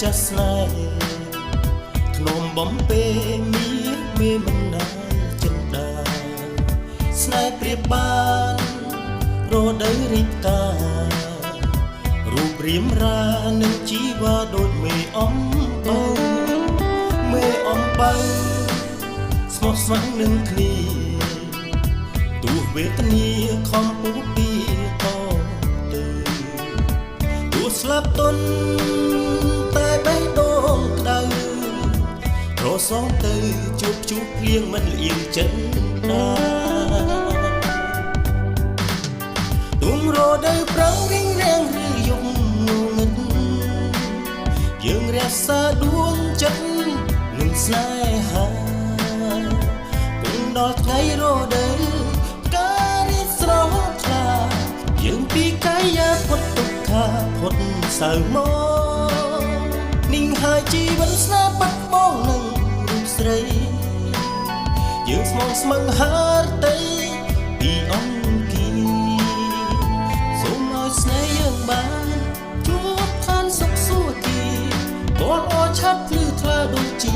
ចាស់ស្នេហ៍ធ្នមបំពេមីមេមិនណាចិនដាស្នេហ៍ព្រៀបបានរដូវរីកការូបរាងរានឹងជីវ៉ាដូចមេអំបើមេអំបើស្មោះស្ម័គ្រនឹងគ្នាទោះវេទនាខំពុះពីតទៅទោះស្លាប់ទន់តែបេះដូងក្តៅរសងទៅជួបជួបភ្លៀងមិនលៀងចិត្តណាទុំរដូវប្រាំងរៀងរាំងឬយប់ងងឹតយើងរក្សាដួងចិត្តនឹងស្នេហាគង់ដល់ថ្ងៃរដូវការរីកស្រស់ថ្លាយើងពីកាយាផុតទុក្ខាផុតសៅមកនិងហើយជីវិតស្នេហ៍បាត់បង់នឹងរូបស្រីយើងស្មងស្មឹងហារតីពីអង្គាសូមឲ្យស្នេហ៍យើងបានជួបឋានសុខសួគ៌បលអឆាប់ភ្លឺថ្លាដូចជី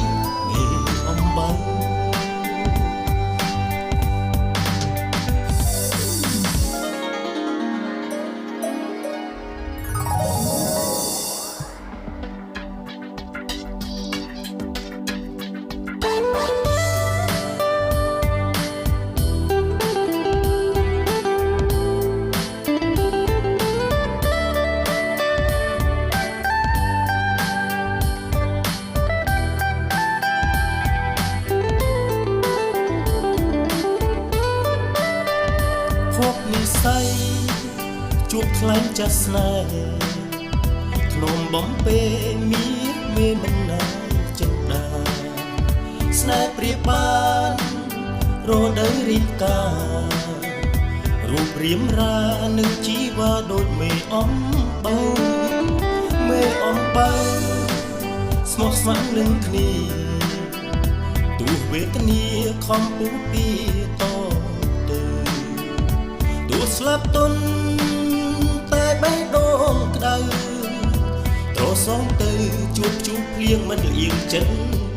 មេអំបើភពនិស័យជួបខ្លាំងចាស់ស្នេហ៍ធ្នមបំពេមីមេមិនណាចិនដាស្នេហ៍ព្រៀបបានរដូវរីកការូបរាងរានឹងជីវ៉ាដូចមេអំបើមេអំបើស្មោះស្ម័គ្រនឹងគ្នាទោះវេទនាខំពុះពីតទោះស្លាប់ទន់តែបេះដូងក្តៅត្រសងទៅជួបជួបភ្លៀងមិនលៀងចិត្ត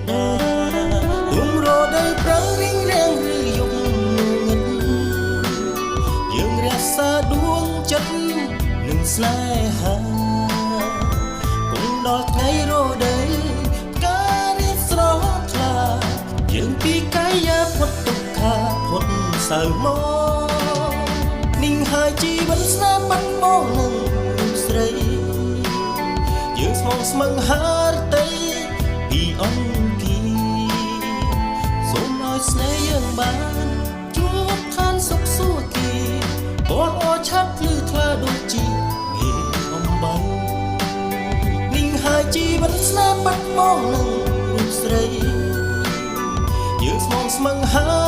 ណាទុំរដូវប្រាំងរៀងរាំងឬយប់ងឹតយើងរក្សាដួងចិត្តនឹងស្នេហាគង់ដល់ថ្ងៃរដូវការរីកស្រស់ថ្លាយើងពីកាយាផុតទុក្ខាផុតសៅមកនិងហើយជីវិតស្នេហ៍បាត់បង់នឹងរូបស្រីយើងស្មងស្មឹងហារតីពីអង្គាសូមឲ្យស្នេហ៍យើងបានជួបឋានសុខសួគ៌បលអឆាប់ភ្លឺថ្លាដូចជីមេអំបើនិងហើយជីវិតស្នេហ៍បាត់បង់នឹងរូបស្រីយើងស្មងស្មឹងហា